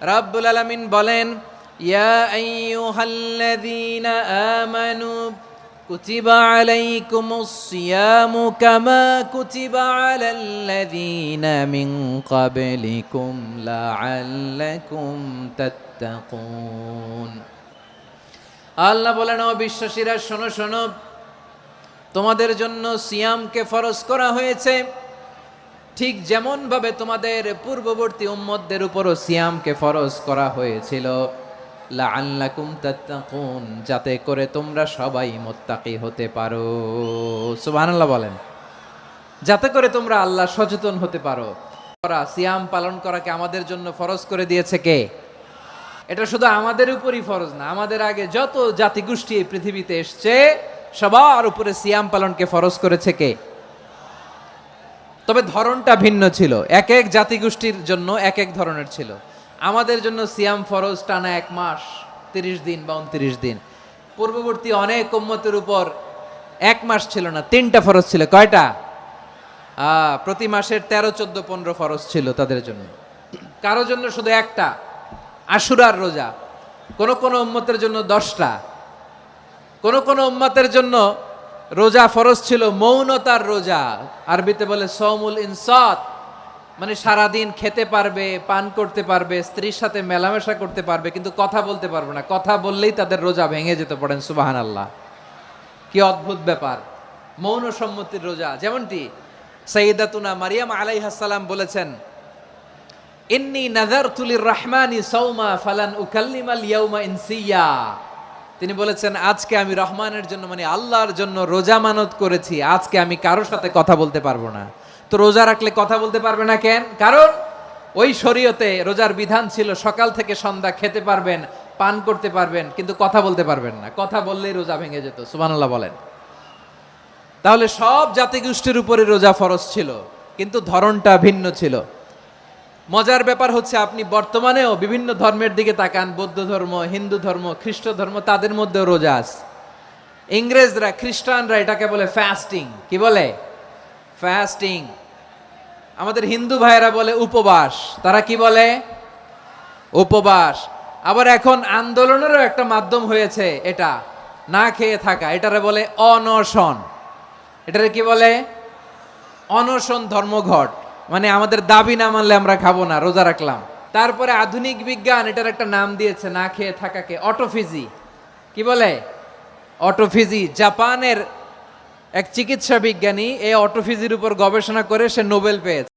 রব্বুল আলামিন বলেন, ইয়া আইয়ুহাল্লাযীনা আমানু কুতিবা আলাইকুমুস সিয়ামু কামা কুতিবা আলাল্লাযীনা মিন ক্বাবলিকুম লাআল্লাকুম তাত্তাকুন। আল্লাহ বলেন, ও বিশ্বাসীরা শোনো শোনো, তোমাদের জন্য সিয়ামকে ফরজ করা হয়েছে, ঠিক যেমন ভাবে তোমাদের পূর্ববর্তী উম্মতদের উপরও সিয়ামকে ফরজ করা হয়েছিল, লাআল্লাকুম তাত্তাকুন, যাতে করে তোমরা সবাই মুত্তাকি হতে পারো। সুবহানাল্লাহ বলেন, যাতে করে তোমরা আল্লাহ সচেতন হতে পারো। সিয়াম পালন করাকে আমাদের জন্য ফরজ করে দিয়েছে কে? এটা শুধু আমাদের উপরই ফরজ না, আমাদের আগে যত জাতিগোষ্ঠী এই পৃথিবীতে এসছে সবার উপরে সিয়াম পালনকে ফরজ করেছে কে? তবে ধরনটা ভিন্ন ছিল, এক এক জাতিগোষ্ঠীর জন্য এক এক ধরনের ছিল। আমাদের জন্য সিয়াম ফরজ টানা 1 মাস 30 দিন বা 29 দিন। পূর্ববর্তী অনেক উম্মতের উপর 1 মাস ছিল না, 3টা ফরজ ছিল। কয়টা? প্রতি মাসের 13, 14, 15 ফরজ ছিল তাদের জন্য। কারো জন্য শুধু একটা, আশুরার রোজা। কোন কোন উম্মতের জন্য 10টা। কোন কোন উম্মতের জন্য রোজা ফরজ ছিল মৌনতার রোজা, আরবিতে বলে সওমুল ইনসাত, মানে সারাদিন খেতে পারবে, পান করতে পারবে, স্ত্রীর সাথে মেলামেশা করতে পারবে, কিন্তু কথা বলতে পারবে না। কথা বললেই তাদের রোজা ভেঙে যেতে। পড়েন সুবহানাল্লাহ, কি অদ্ভুত ব্যাপার! মৌন সম্মতির রোজা। যেমনটি সাইয়্যিদাতুনা মারিয়াম আলাইহিস সালাম বলেছেন, ইন্নী নাযারতু লির-রাহমানি সাওমা ফালান উকাল্লিমাল ইয়াওমা ইনসিয়া। তিনি বলেছেন, আজকে আমি রহমানের জন্য, মানে আল্লাহর জন্য রোজা মানত করেছি, আজকে আমি কারোর সাথে কথা বলতে পারবো না। তো রোজা রাখলে কথা বলতে পারবে না কেন? কারণ ওই শরীয়তে রোজার বিধান ছিল সকাল থেকে সন্ধ্যা খেতে পারবেন, পান করতে পারবেন, কিন্তু কথা বলতে পারবেন না। কথা বললেই রোজা ভেঙে যেত। সুবহানাল্লাহ বলেন। তাহলে সব জাতিগোষ্ঠীর উপরে রোজা ফরজ ছিল, কিন্তু ধরনটা ভিন্ন ছিল। মজার ব্যাপার হচ্ছে, আপনি বর্তমানেও বিভিন্ন ধর্মের দিকে তাকান, বৌদ্ধ ধর্ম, হিন্দু ধর্ম, খ্রিস্ট ধর্ম, তাদের মধ্যেও রোজা আছে। ইংরেজরা, খ্রিস্টানরা এটাকে বলে ফাস্টিং। কি বলে? ফাস্টিং। আমাদের হিন্দু ভাইয়েরা বলে উপবাস। তারা কি বলে? উপবাস। আবার এখন আন্দোলনেরও একটা মাধ্যম হয়েছে এটা, না খেয়ে থাকা। এটারে বলে অনশন। এটারে কি বলে? অনশন ধর্মঘট। মানে আমাদের দাবি না মানলে আমরা খাবো না, রোজা রাখলাম। তারপরে আধুনিক বিজ্ঞান এটার একটা নাম দিয়েছে না খেয়ে থাকাকে, অটোফিজি। কি বলে? অটোফিজি। জাপানের এক চিকিৎসা বিজ্ঞানী এই অটোফিজির উপর গবেষণা করে সে নোবেল পেয়েছে।